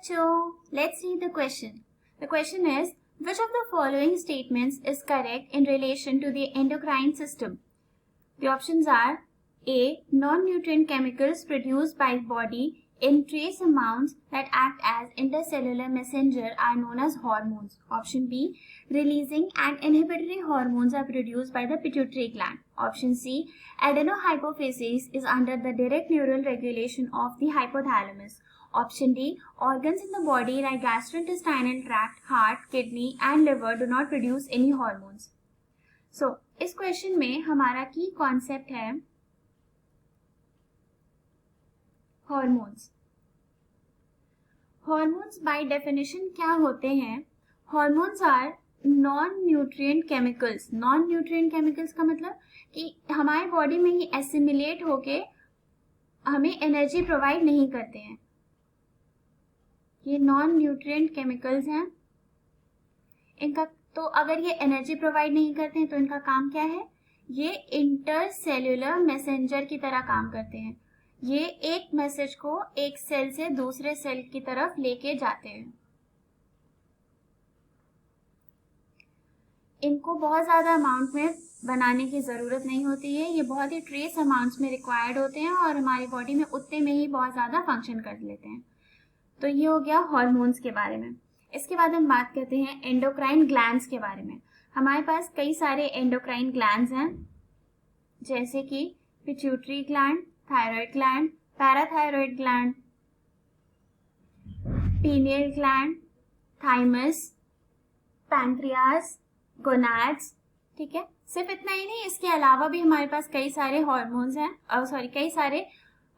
बच्चों, let's read the question. The question is, which of the following statements is correct in relation to the endocrine system? The options are A. Non-nutrient chemicals produced by body in trace amounts that act as intercellular messenger are known as hormones. Option B. Releasing and inhibitory hormones are produced by the pituitary gland. Option C. Adenohypophysis is under the direct neural regulation of the hypothalamus. Option D. Organs in the body like gastrointestinal tract, heart, kidney and liver do not produce any hormones. So, इस question में हमारा की concept है hormones. Hormones by definition क्या होते हैं? Hormones are non nutrient chemicals. Non nutrient chemicals का मतलब कि हमारे बॉडी में ये एसिमिलेट होके हमें एनर्जी प्रोवाइड नहीं करते हैं. ये नॉन न्यूट्रिएंट केमिकल्स हैं. इनका तो अगर ये एनर्जी प्रोवाइड नहीं करते हैं तो इनका काम क्या है? ये इंटरसेल्यूलर मैसेंजर की तरह काम करते हैं. ये एक मैसेज को एक सेल से दूसरे सेल की तरफ लेके जाते हैं. इनको बहुत ज्यादा अमाउंट में बनाने की जरूरत नहीं होती है. ये बहुत ही ट्रेस अमाउंट्स में रिक्वायर्ड होते हैं और हमारी बॉडी में उतने में ही बहुत ज्यादा फंक्शन कर लेते हैं. तो ये हो गया हॉर्मोन्स के बारे में. इसके बाद हम बात करते हैं एंडोक्राइन ग्लैंड्स के बारे में. हमारे पास कई सारे एंडोक्राइन ग्लैंड्स हैं, जैसे कि pituitary gland, thyroid gland, parathyroid gland, pineal gland, thymus, pancreas, gonads. ठीक है, सिर्फ इतना ही नहीं, इसके अलावा भी हमारे पास कई सारे हॉर्मोन्स हैं, कई सारे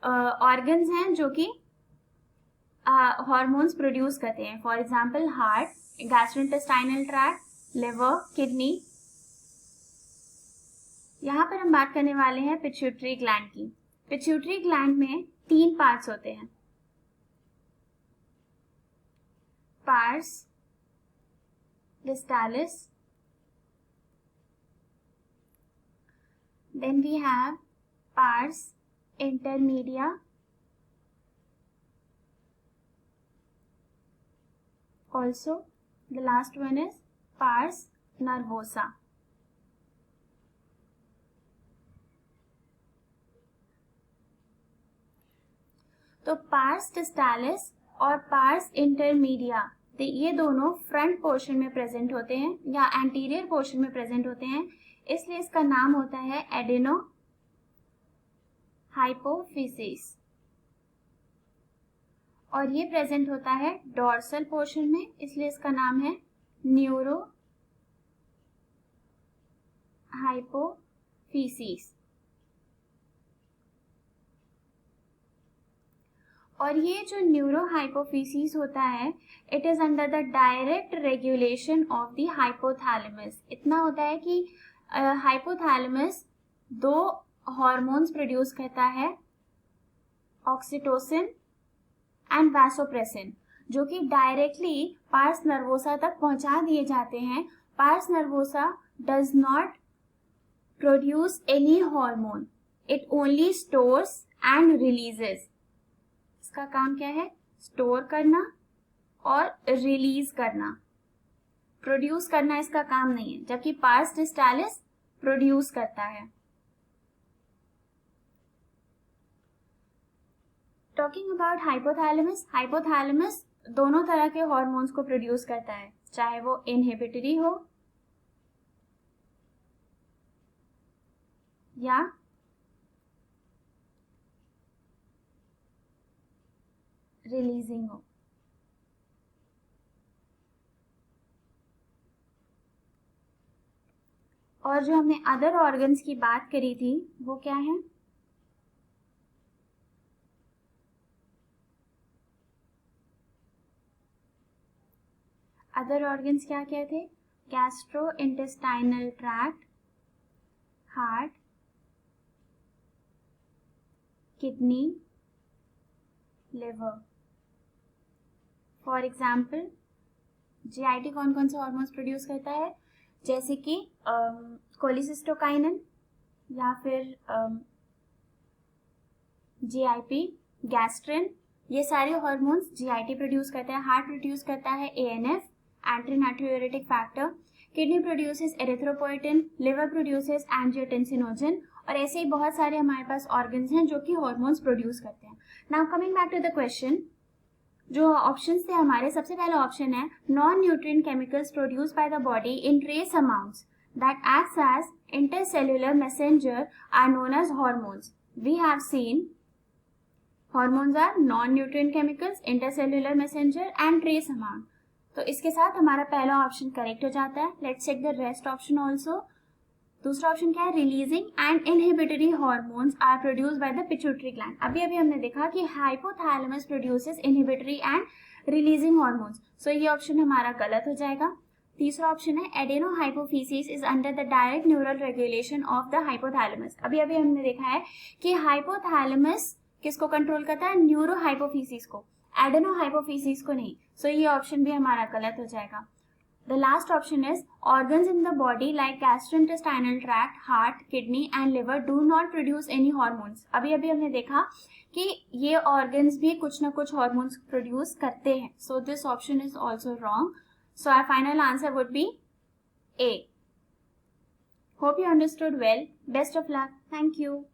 ऑर्गन्स हैं जो कि हॉर्मोन्स प्रोड्यूस करते हैं. For example heart, gastrointestinal tract, liver, kidney. यहाँ पर हम बात करने वाले हैं पिट्यूटरी ग्लैंड की. पिट्यूटरी ग्लैंड में 3 पार्ट्स होते हैं. Pars distalis, then we have pars intermedia, also the last one is pars nervosa. तो पार्स डिस्टालिस और पार्स इंटरमीडिया ये दोनों फ्रंट पोर्शन में प्रेजेंट होते हैं या एंटीरियर पोर्शन में प्रेजेंट होते हैं, इसलिए इसका नाम होता है एडेनो हाइपोफिसिस. और ये प्रेजेंट होता है डॉर्सल पोर्शन में, इसलिए इसका नाम है न्यूरो हाइपोफिसिस. और ये जो न्यूरो हाइपोफिसिस होता है, it is under the direct regulation of the hypothalamus. इतना होता है कि हाइपोथैलेमस 2 हॉर्मोन्स प्रोड्यूस करता है, ऑक्सीटोसिन एंड वैसोप्रेसिन, जो कि डायरेक्टली पार्स नर्वोसा तक पहुंचा दिए जाते हैं. Pars nervosa does not produce any hormone, it only stores and releases. इसका काम क्या है? स्टोर करना और रिलीज करना. प्रोड्यूस करना इसका काम नहीं है, जबकि पार्स डिस्टालिस प्रोड्यूस करता है. टॉकिंग अबाउट हाइपोथैलेमस, हाइपोथैलेमस दोनों तरह के हॉर्मोन्स को प्रोड्यूस करता है, चाहे वो इनहिबिटरी हो या रिलीजिंग हो. और जो हमने अदर ऑर्गन्स की बात करी थी वो क्या है? अदर ऑर्गन्स क्या क्या थे? Gastrointestinal tract, heart, kidney, liver. For example GIT कौन कौन से हॉर्मोन्स प्रोड्यूस करता है? जैसे कि कोलिसिस्टोकाइनिन या फिर जीआईपी, गैस्ट्रिन, ये सारे हॉर्मोन्स जीआईटी प्रोड्यूस करता है, हार्ट प्रोड्यूस करता है ANF, anti natriuretic factor, kidney produces erythropoietin, liver produces angiotensinogen, और ऐसे ही बहुत सारे हमारे पास ऑर्गन्स हैं जो कि हॉर्मोन्स प्रोड्यूस करते हैं। Now coming back to the question, जो ऑप्शंस थे हमारे, सबसे पहला ऑप्शन है non nutrient chemicals produce by the body in trace amounts that acts as intercellular messenger are known as hormones. We have seen hormones are non nutrient chemicals, intercellular messenger and trace amount. तो इसके साथ हमारा पहला option correct हो जाता है। Let's check the rest option also. दूसरा option क्या है, releasing and inhibitory hormones are produced by the pituitary gland. अभी हमने देखा कि hypothalamus produces inhibitory and releasing hormones, so ये ऑप्शन हमारा गलत हो जाएगा। तीसरा ऑप्शन है adenohypophysis is under the direct neural regulation of the hypothalamus. अभी हमने देखा है कि हाइपोथैलेमस किसको कंट्रोल करता है, न्यूरोहाइपोफिसिस को, एडेनोहाइपोफिसिस को नहीं, सो ये ऑप्शन भी हमारा गलत हो जाएगा। The last option is organs in the body like gastrointestinal tract, heart, kidney and liver do not produce any hormones. अभी हमने देखा कि ये organs भी कुछ ना कुछ hormones produce करते हैं. So this option is also wrong. So our final answer would be A. Hope you understood well. Best of luck. Thank you.